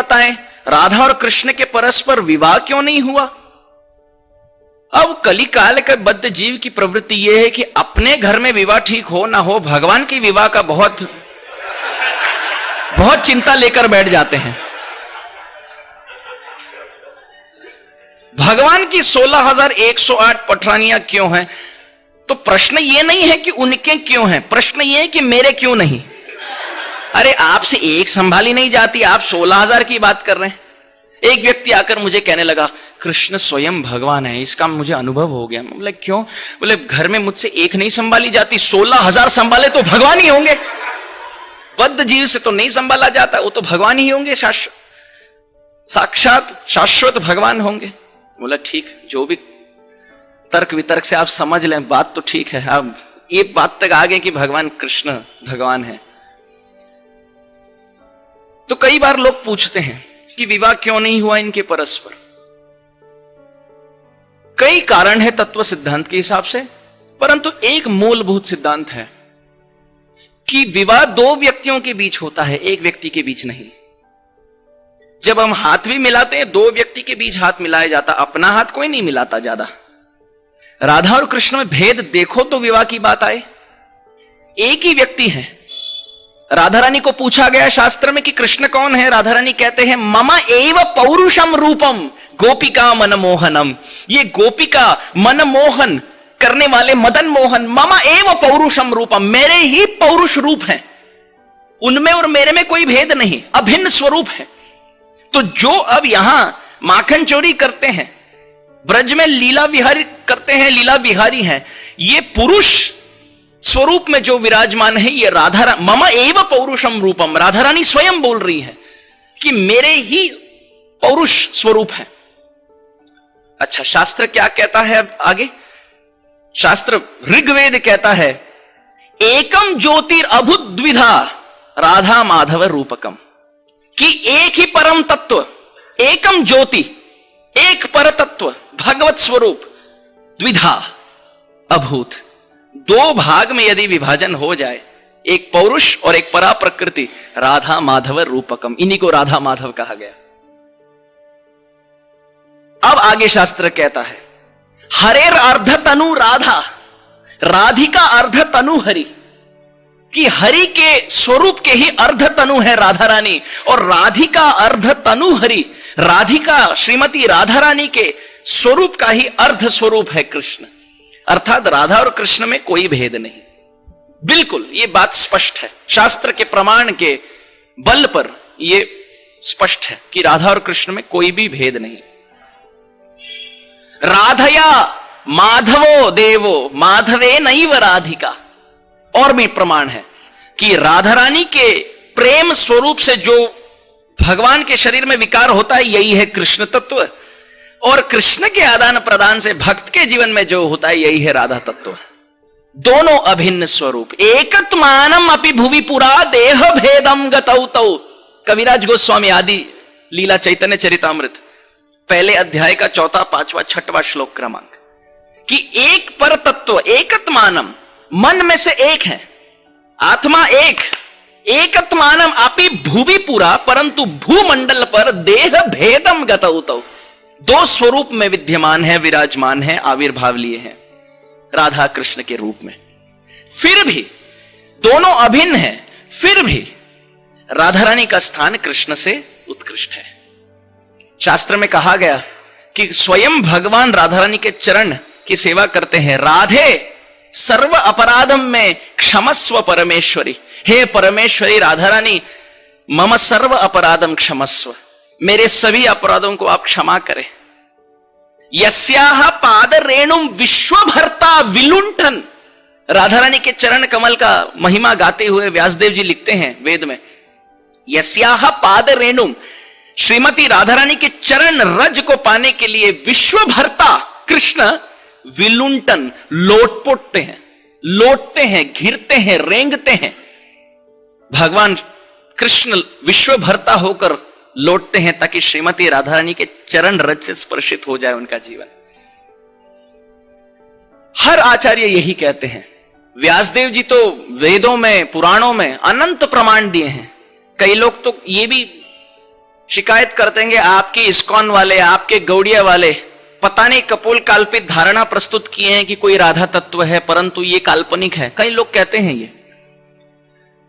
बताएं, राधा और कृष्ण के परस्पर विवाह क्यों नहीं हुआ? अब कलिकाल के बद्ध जीव की प्रवृत्ति यह है कि अपने घर में विवाह ठीक हो ना हो, भगवान के विवाह का बहुत चिंता लेकर बैठ जाते हैं। भगवान की 16,108 पठरानियां क्यों हैं? तो प्रश्न ये नहीं है कि उनके क्यों हैं, प्रश्न ये है कि मेरे क्यों नहीं। अरे आपसे एक संभाली नहीं जाती, आप 16,000 की बात कर रहे हैं। एक व्यक्ति आकर मुझे कहने लगा, कृष्ण स्वयं भगवान है, इसका मुझे अनुभव हो गया। बोले क्यों? बोले घर में मुझसे एक नहीं संभाली जाती, 16,000 संभाले तो भगवान ही होंगे। बद्ध जीव से तो नहीं संभाला जाता, वो तो भगवान ही होंगे, साक्षात शाश्वत भगवान होंगे। बोला ठीक, जो भी तर्क वितर्क से आप समझ लें, बात तो ठीक है। अब ये बात तक आ गए कि भगवान कृष्ण भगवान है। तो कई बार लोग पूछते हैं कि विवाह क्यों नहीं हुआ इनके परस्पर। कई कारण है तत्व सिद्धांत के हिसाब से, परंतु एक मूलभूत सिद्धांत है कि विवाह दो व्यक्तियों के बीच होता है, एक व्यक्ति के बीच नहीं। जब हम हाथ भी मिलाते हैं, दो व्यक्ति के बीच हाथ मिलाया जाता, अपना हाथ कोई नहीं मिलाता ज्यादा। राधा और कृष्ण में भेद देखो तो विवाह की बात आए, एक ही व्यक्ति है। राधा रानी को पूछा गया शास्त्र में कि कृष्ण कौन है? राधा रानी कहते हैं मम एव पौरुषम रूपम गोपिका मनमोहनम। ये गोपिका मनमोहन करने वाले मदन मोहन, मम एव पौरुषम रूपम, मेरे ही पौरुष रूप है, उनमें और मेरे में कोई भेद नहीं, अभिन्न स्वरूप है। तो जो अब यहां माखन चोरी करते हैं, ब्रज में लीला विहारी करते हैं, लीला विहारी हैं, ये पुरुष स्वरूप में जो विराजमान है, ये राधा, मम एव पौरुषम रूपम, राधा रानी स्वयं बोल रही है कि मेरे ही पौरुष स्वरूप है। अच्छा, शास्त्र क्या कहता है अब आगे? शास्त्र ऋग्वेद कहता है एकम ज्योतिर अभुत द्विधा राधा माधव रूपकम, कि एक ही परम तत्व, एकम ज्योति, एक पर तत्व भगवत स्वरूप, द्विधा अभूत, दो भाग में यदि विभाजन हो जाए, एक पौरुष और एक परा प्रकृति, राधा माधव रूपकम, इन्हीं को राधा माधव कहा गया। अब आगे शास्त्र कहता है हरेर अर्ध तनु राधा, राधिका अर्ध तनु हरि, कि हरि के स्वरूप के ही अर्ध तनु है राधा रानी, और राधिका अर्ध तनु हरि, राधिका श्रीमती राधा रानी के स्वरूप का ही अर्ध स्वरूप है कृष्ण। अर्थात राधा और कृष्ण में कोई भेद नहीं, बिल्कुल ये बात स्पष्ट है, शास्त्र के प्रमाण के बल पर यह स्पष्ट है कि राधा और कृष्ण में कोई भी भेद नहीं। राधया माधवो देवो माधवे नैव राधिका, और भी प्रमाण है कि राधा रानी के प्रेम स्वरूप से जो भगवान के शरीर में विकार होता है, यही है कृष्ण तत्व, और कृष्ण के आदान प्रदान से भक्त के जीवन में जो होता है, यही है राधा तत्व। दोनों अभिन्न स्वरूप, एकत्मानम अपि भुवि पुरा देह भेदम गतौ तौ। कविराज गोस्वामी आदि लीला चैतन्य चरितामृत पहले अध्याय का 4, 5, 6वां श्लोक क्रमांक, कि एक पर तत्व, एकत्मानम, मन में से एक है, आत्मा एक, एकत्मानम अपि भुवि पुरा, परंतु भूमंडल पर देह भेदम गतौ तौ, दो स्वरूप में विद्यमान है, विराजमान है, आविर्भाव लिए हैं राधा कृष्ण के रूप में। फिर भी दोनों अभिन्न हैं, फिर भी राधा रानी का स्थान कृष्ण से उत्कृष्ट है। शास्त्र में कहा गया कि स्वयं भगवान राधा रानी के चरण की सेवा करते हैं। राधे सर्व अपराधम में क्षमस्व परमेश्वरी, हे परमेश्वरी राधा रानी, मम सर्व अपराधम क्षमस्व, मेरे सभी अपराधों को आप क्षमा करें। यस्याह पाद रेणुम विश्वभर्ता विलुंठन, राधा रानी के चरण कमल का महिमा गाते हुए व्यासदेव जी लिखते हैं वेद में, यस्याह पाद रेणुम, श्रीमती राधा रानी के चरण रज को पाने के लिए विश्वभर्ता कृष्ण विलुंठन, लोटपोटते हैं, लोटते हैं, घिरते हैं, रेंगते हैं। भगवान कृष्ण विश्वभर्ता होकर लौटते हैं ताकि श्रीमती राधा रानी के चरण रज से स्पर्शित हो जाए उनका जीवन। हर आचार्य यही कहते हैं। व्यासदेव जी तो वेदों में, पुराणों में अनंत प्रमाण दिए हैं। कई लोग तो ये भी शिकायत करते हैं आपके इस्कॉन वाले, आपके गौड़िया वाले पता नहीं कपोल काल्पित धारणा प्रस्तुत किए हैं कि कोई राधा तत्व है, परंतु ये काल्पनिक है। कई लोग कहते हैं ये,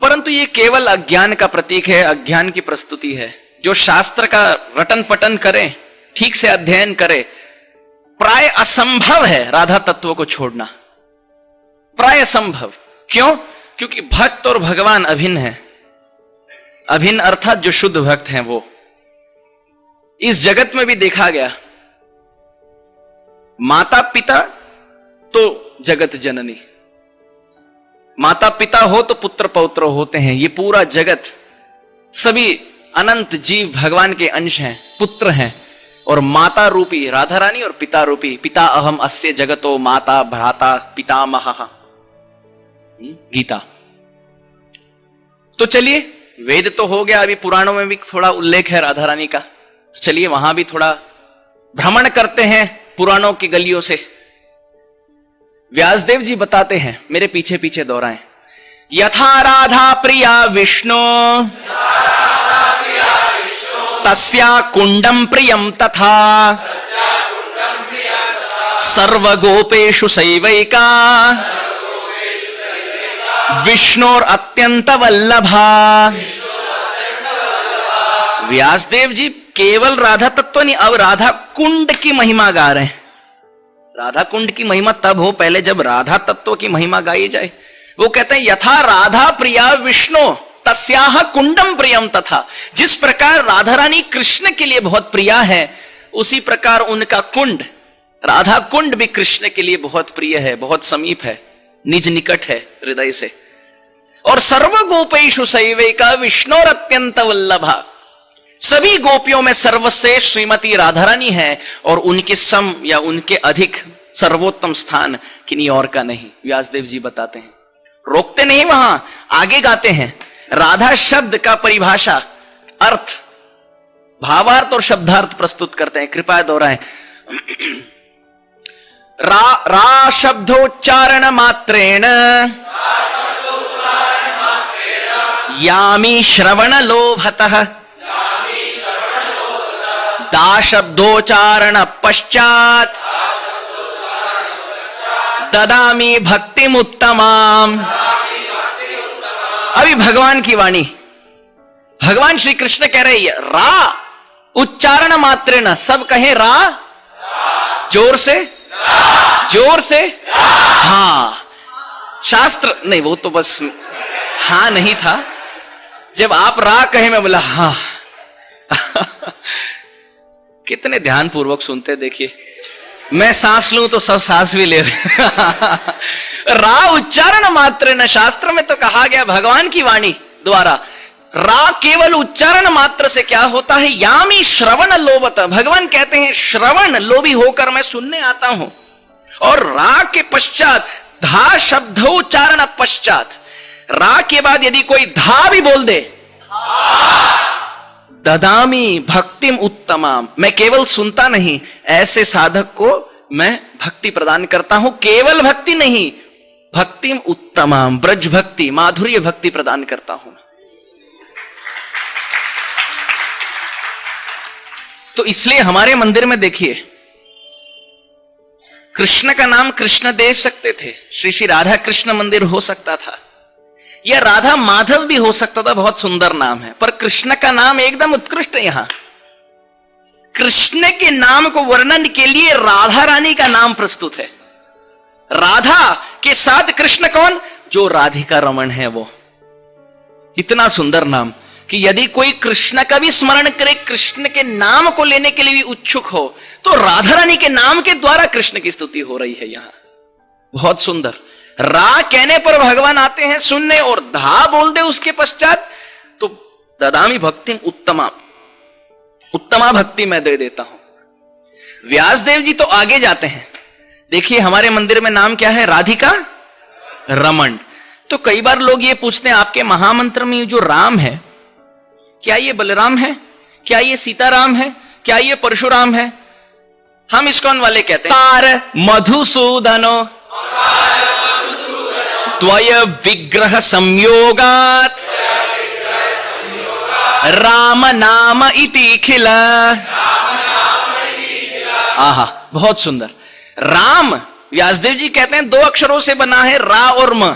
परंतु ये केवल अज्ञान का प्रतीक है, अज्ञान की प्रस्तुति है। जो शास्त्र का रटन पटन करे, ठीक से अध्ययन करे, प्राय असंभव है राधा तत्व को छोड़ना, प्राय असंभव। क्यों? क्योंकि भक्त और भगवान अभिन्न है। अभिन्न अर्थात जो शुद्ध भक्त हैं वो। इस जगत में भी देखा गया, माता पिता तो जगत जननी, माता पिता हो तो पुत्र पौत्र होते हैं। ये पूरा जगत, सभी अनंत जीव भगवान के अंश हैं, पुत्र हैं। और माता रूपी राधा रानी और पिता रूपी पिता अहम अस्य जगतो माता भ्राता पितामह, गीता। तो चलिए, वेद तो हो गया, अभी पुराणों में भी थोड़ा उल्लेख है राधा रानी का, तो चलिए वहां भी थोड़ा भ्रमण करते हैं पुराणों की गलियों से। व्यासदेव जी बताते हैं, मेरे पीछे पीछे दोहराएं। यथा राधा प्रिया विष्णु तस्या कुंडम प्रियम तथा सर्वगोपेषु सैवैका विष्णोर अत्यंत वल्लभा। व्यासदेव जी केवल राधा तत्व नहीं, अब राधा कुंड की महिमा गा रहे हैं। राधा कुंड की महिमा तब हो पहले जब राधा तत्व की महिमा गाई जाए। वो कहते हैं यथा राधा प्रिया विष्णु तस्याह कुंडम प्रियम तथा। जिस प्रकार राधा रानी कृष्ण के लिए बहुत प्रिया है, उसी प्रकार उनका कुंड, राधा कुंड भी कृष्ण के लिए बहुत प्रिय है, बहुत समीप है, निज निकट है हृदय से। और सर्व गोपेषु सैवैका विष्णोर अत्यंत वल्लभा। सभी गोपियों में सर्वश्रेष्ठ श्रीमती राधा रानी है, और उनके सम या उनके अधिक सर्वोत्तम स्थान किन्हीं और का नहीं। व्यासदेव जी बताते हैं, रोकते नहीं, वहां आगे गाते हैं। राधा शब्द का परिभाषा, अर्थ, भावार्थ और शब्दार्थ प्रस्तुत करते हैं। कृपया दोहराएं। रा शब्दोच्चारण मात्रेण यामी श्रवण लोभतः दा शब्दोच्चारण पश्चात ददामी भक्तिम उत्तमाम। अभी भगवान की वाणी, भगवान श्री कृष्ण कह रहे हैं रा उच्चारण मात्र न, सब कहें रा, जोर से, जोर से। हाँ, शास्त्र नहीं, वो तो बस हाँ नहीं था। जब आप रा कहे मैं बोला हाँ। कितने ध्यान पूर्वक सुनते, देखिए मैं सांस लूं तो सब सांस भी ले रहे। रा उच्चारण मात्र न, शास्त्र में तो कहा गया भगवान की वाणी द्वारा रा केवल उच्चारण मात्र से क्या होता है, यामी श्रवण लोभत। भगवान कहते हैं श्रवण लोभी होकर मैं सुनने आता हूं। और रा के पश्चात धा शब्दोच्चारण पश्चात, रा के बाद यदि कोई धा भी बोल दे, ददामी भक्तिम उत्तमाम, मैं केवल सुनता नहीं, ऐसे साधक को मैं भक्ति प्रदान करता हूं। केवल भक्ति नहीं, भक्तिम उत्तमाम, ब्रज भक्ति, माधुर्य भक्ति प्रदान करता हूं। तो इसलिए हमारे मंदिर में देखिए, कृष्ण का नाम कृष्ण दे सकते थे, श्री श्री राधा कृष्ण मंदिर हो सकता था, या राधा माधव भी हो सकता था, बहुत सुंदर नाम है, पर कृष्ण का नाम एकदम उत्कृष्ट है। यहां कृष्ण के नाम को वर्णन के लिए राधा रानी का नाम प्रस्तुत है। राधा के साथ कृष्ण कौन? जो राधिका रमण है वो। इतना सुंदर नाम कि यदि कोई कृष्ण का भी स्मरण करे, कृष्ण के नाम को लेने के लिए भी उत्सुक हो, तो राधा रानी के नाम के द्वारा कृष्ण की स्तुति हो रही है यहां। बहुत सुंदर। रा कहने पर भगवान आते हैं सुनने, और धा बोल दे उसके पश्चात तो ददामी भक्ति उत्तमा, उत्तमा भक्ति मैं दे देता हूं। व्यासदेव जी तो आगे जाते हैं। देखिए हमारे मंदिर में नाम क्या है? राधिका रमण। तो कई बार लोग ये पूछते हैं आपके महामंत्र में जो राम है, क्या ये बलराम है, क्या ये सीताराम है, क्या ये परशुराम है? हम इस्कॉन वाले कहते हैं तार मधुसूदनो त्वय विग्रह संयोगात राम नाम इति खिल। आहा, बहुत सुंदर। राम, व्यासदेव जी कहते हैं 2 अक्षरों से बना है, रा और म।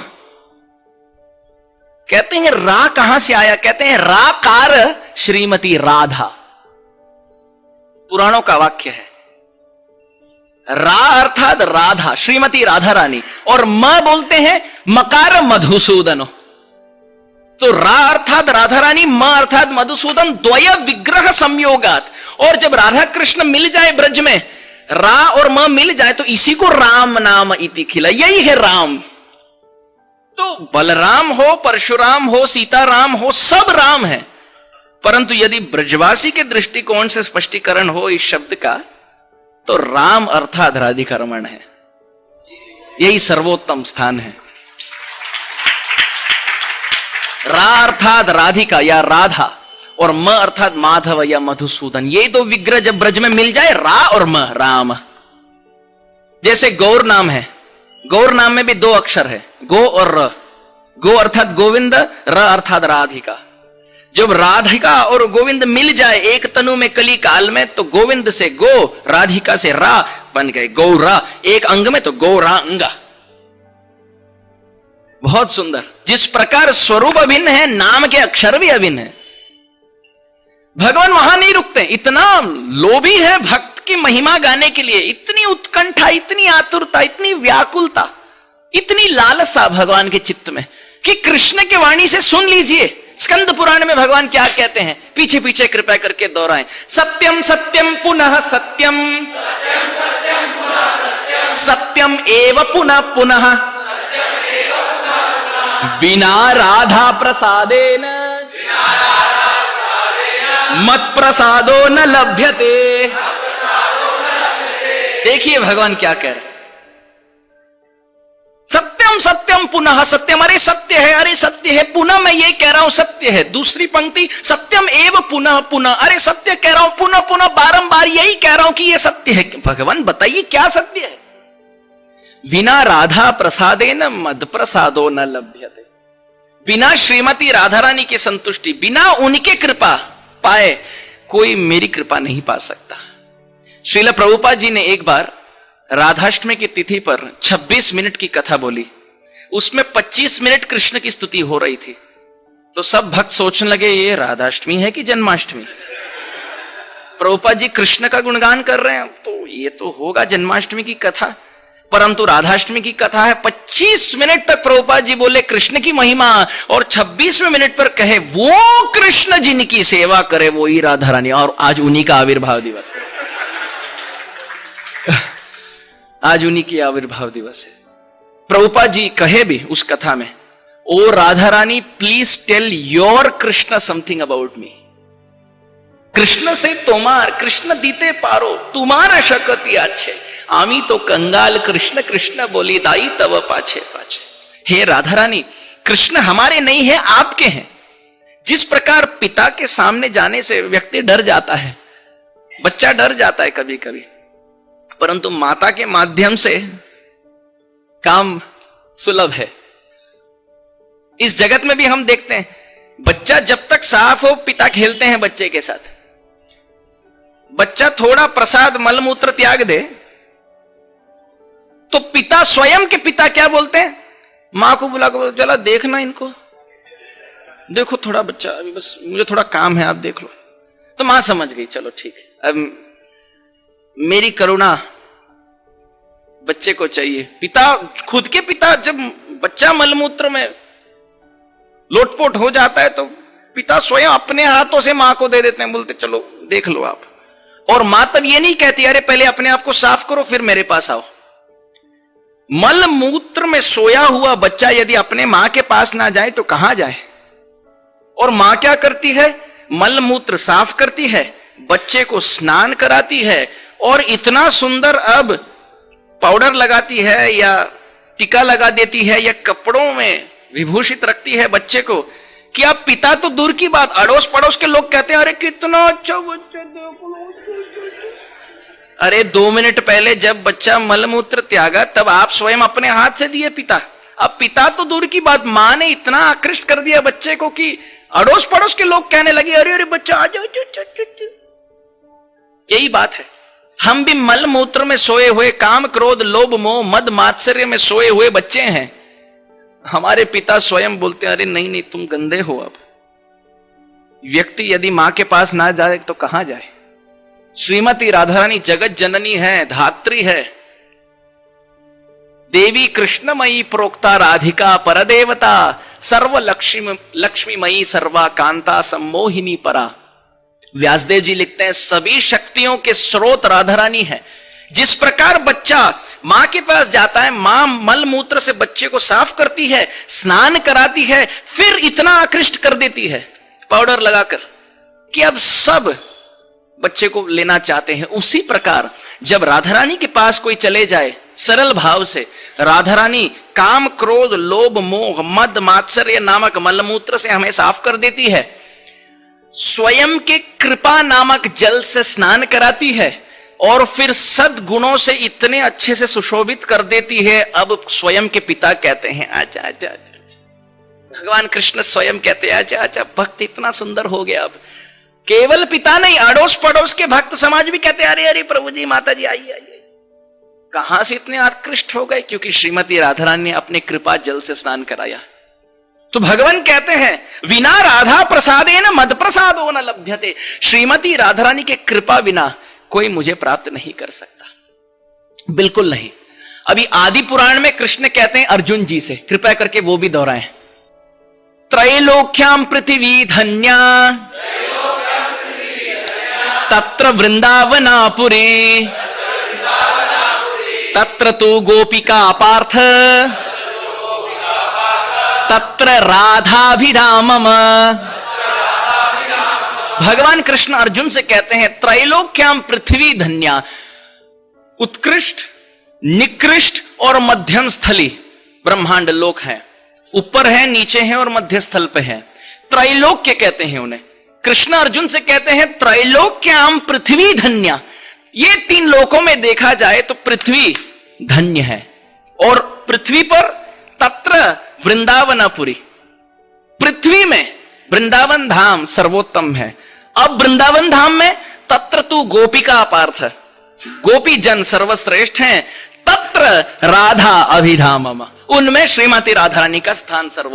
कहते हैं रा कहां से आया? कहते हैं राकार श्रीमती राधा। पुराणों का वाक्य है। रा अर्थात राधा, श्रीमती राधा रानी, और म बोलते हैं मकार मधुसूदनो। तो रा अर्थात राधा रानी, म अर्थात मधुसूदन, द्वय विग्रह संयोगात। और जब राधा कृष्ण मिल जाए ब्रज में, रा और म मिल जाए, तो इसी को राम नाम इति खिला, यही है राम। तो बलराम हो, परशुराम हो, सीताराम हो, सब राम है। परंतु यदि ब्रजवासी के दृष्टिकोण से स्पष्टीकरण हो इस शब्द का, तो राम अर्थात राधिकारमण है, यही सर्वोत्तम स्थान है। रा अर्थात राधिका या राधा, और म अर्थात माधव या मधुसूदन। ये 2 विग्रह जब ब्रज में मिल जाए, रा और म, राम। जैसे गौर नाम है, गौर नाम में भी 2 अक्षर है, गो और र। गो अर्थात गोविंद, र अर्थात राधिका। जब राधिका और गोविंद मिल जाए एक तनु में कली काल में, तो गोविंद से गो, राधिका से रा बन गए गौरा। एक अंग में तो गौरांगा। बहुत सुंदर। जिस प्रकार स्वरूप अभिन्न है, नाम के अक्षर भी अभिन्न है। भगवान वहां नहीं रुकते, इतना लोभी है भक्त की महिमा गाने के लिए, इतनी उत्कंठा, इतनी आतुरता, इतनी व्याकुलता, इतनी लालसा भगवान के चित्त में, कि कृष्ण की वाणी से सुन लीजिए। स्कंद पुराण में भगवान क्या कहते हैं, पीछे पीछे कृपया करके दोहराएं। सत्यम सत्यम पुनः सत्यम, सत्यम एव पुनः पुनः, बिना राधा प्रसादेन मत प्रसादो न लभ्यते। देखिए भगवान क्या कह रहे, सत्यम सत्यम पुनः सत्यम। अरे सत्य है, अरे सत्य है, पुनः मैं ये कह रहा हूं सत्य है। दूसरी पंक्ति, सत्यम एव पुनः पुनः, अरे सत्य कह रहा हूं, पुनः पुनः बारंबार यही कह रहा हूं कि ये सत्य है। भगवान बताइए क्या सत्य है? बिना राधा प्रसादेन मद प्रसादो न लभ्यते। बिना श्रीमती राधा रानी की संतुष्टि, बिना उनके कृपा पाए कोई मेरी कृपा नहीं पा सकता। श्रील प्रभुपाद जी ने एक बार राधाष्टमी की तिथि पर 26 मिनट की कथा बोली। उसमें 25 मिनट कृष्ण की स्तुति हो रही थी। तो सब भक्त सोचने लगे ये राधाष्टमी है कि जन्माष्टमी। प्रभुपाद जी कृष्ण का गुणगान कर रहे हैं, तो ये तो होगा जन्माष्टमी की कथा। परंतु राधाष्टमी की कथा है। 25 मिनट तक प्रभुपाद जी बोले कृष्ण की महिमा, और 26वें मिनट पर कहे वो कृष्ण जिनकी सेवा करे वो ही राधा रानी। और आज उन्हीं का आविर्भाव दिवस है। आज उन्हीं की आविर्भाव दिवस है। प्रभुपाद जी कहे भी उस कथा में, oh Radha Rani please tell your Krishna something about me. Krishna से तोमार, कृष्ण दीते पारो, तुम्हारा शकति अच्छे, आमी तो कंगाल कृष्ण कृष्ण बोली दाई तब पाछे पाछे। हे राधा रानी, कृष्ण हमारे नहीं है, आपके हैं। जिस प्रकार पिता के सामने जाने से व्यक्ति डर जाता है, बच्चा डर जाता है कभी कभी, परंतु माता के माध्यम से काम सुलभ है। इस जगत में भी हम देखते हैं, बच्चा जब तक साफ हो पिता खेलते हैं बच्चे के साथ। बच्चा थोड़ा प्रसाद मलमूत्र त्याग दे तो पिता, स्वयं के पिता क्या बोलते हैं, मां को बुला कर, चला देखना इनको, देखो थोड़ा बच्चा, अभी बस मुझे थोड़ा काम है, आप देख लो। तो मां समझ गई, चलो ठीक है, अब मेरी करुणा बच्चे को चाहिए। पिता, खुद के पिता, जब बच्चा मलमूत्र में लोटपोट हो जाता है तो पिता स्वयं अपने हाथों से मां को दे देते हैं, बोलते चलो देख लो आप। और मां तब ये नहीं कहती अरे पहले अपने आप को साफ करो फिर मेरे पास आओ। मल मूत्र में सोया हुआ बच्चा यदि अपने मां के पास ना जाए तो कहां जाए? और मां क्या करती है, मल मूत्र साफ करती है, बच्चे को स्नान कराती है, और इतना सुंदर अब पाउडर लगाती है या टीका लगा देती है या कपड़ों में विभूषित रखती है बच्चे को, कि अब पिता तो दूर की बात, अड़ोस पड़ोस के लोग कहते हैं अरे कितना अच्छा बच्चा, देखो। अरे 2 मिनट पहले जब बच्चा मलमूत्र त्यागा तब आप स्वयं अपने हाथ से दिए पिता। अब पिता तो दूर की बात, मां ने इतना आकृष्ट कर दिया बच्चे को कि अड़ोस पड़ोस के लोग कहने लगे, अरे अरे बच्चा आ जाओ। यही बात है, हम भी मल मूत्र में सोए हुए, काम क्रोध लोभ मोह मद मात्सर्य में सोए हुए बच्चे हैं। हमारे पिता स्वयं बोलते हैं, अरे नहीं नहीं तुम गंदे हो। अब व्यक्ति यदि मां के पास ना जाए तो कहां जाए। श्रीमती राधा रानी जगत जननी है, धात्री है, देवी कृष्णमयी प्रोक्ता राधिका परदेवता, सर्व लक्ष्मीमयी सर्वा कांता सम्मोहिनी परा। व्यासदेव जी लिखते हैं, सभी शक्तियों के स्रोत राधा रानी है। जिस प्रकार बच्चा मां के पास जाता है, मां मल मूत्र से बच्चे को साफ करती है, स्नान कराती है, फिर इतना आकृष्ट कर देती है पाउडर लगाकर कि अब सब बच्चे को लेना चाहते हैं। उसी प्रकार जब राधा रानी के पास कोई चले जाए सरल भाव से, राधा रानी काम क्रोध लोभ मोह मद मात्सर्य नामक मलमूत्र से हमें साफ कर देती है, स्वयं के कृपा नामक जल से स्नान कराती है, और फिर सद्गुणों से इतने अच्छे से सुशोभित कर देती है। अब स्वयं के पिता कहते हैं, आजा आजा आजा। भगवान कृष्ण स्वयं कहते हैं, आजा आजा, भक्त इतना सुंदर हो गया। अब केवल पिता नहीं, अड़ोस पड़ोस के भक्त समाज भी कहते हैं, अरे अरे प्रभु जी माता जी आइए आइए। कहां से इतने आकृष्ट हो गए? क्योंकि श्रीमती राधा रानी ने अपने कृपा जल से स्नान कराया। तो भगवान कहते हैं, विना राधा प्रसादेन मद प्रसादो न लभ्यते। श्रीमती राधा रानी के कृपा बिना कोई मुझे प्राप्त नहीं कर सकता, बिल्कुल नहीं। अभी आदि पुराण में कृष्ण कहते हैं अर्जुन जी से, कृपया करके वो भी दोहराएं, त्रैलोक्याम पृथ्वी धन्या तत्र वृंदावनापुरी तत्र तु गोपिका पार्थ तत्र राधाभिधामम। भगवान कृष्ण अर्जुन से कहते हैं, त्रैलोक्याम पृथ्वी धन्या, उत्कृष्ट निकृष्ट और मध्यम स्थली ब्रह्मांड लोक है। ऊपर है, नीचे है और मध्य स्थल पे है। त्रैलोक्य कहते हैं उन्हें। कृष्ण अर्जुन से कहते हैं, त्रैलोक्याम पृथ्वी धन्या। ये तीन लोकों में देखा जाए तो पृथ्वी धन्य है, और पृथ्वी पर तत्र वृंदावनापुरी, पृथ्वी में वृंदावन धाम सर्वोत्तम है। अब वृंदावन धाम में तत्र तू गोपिका पार्थ, गोपी जन सर्वश्रेष्ठ हैं। तत्र राधा अभिधामम, उनमें श्रीमती राधा रानी का स्थान सर्वोत्तम।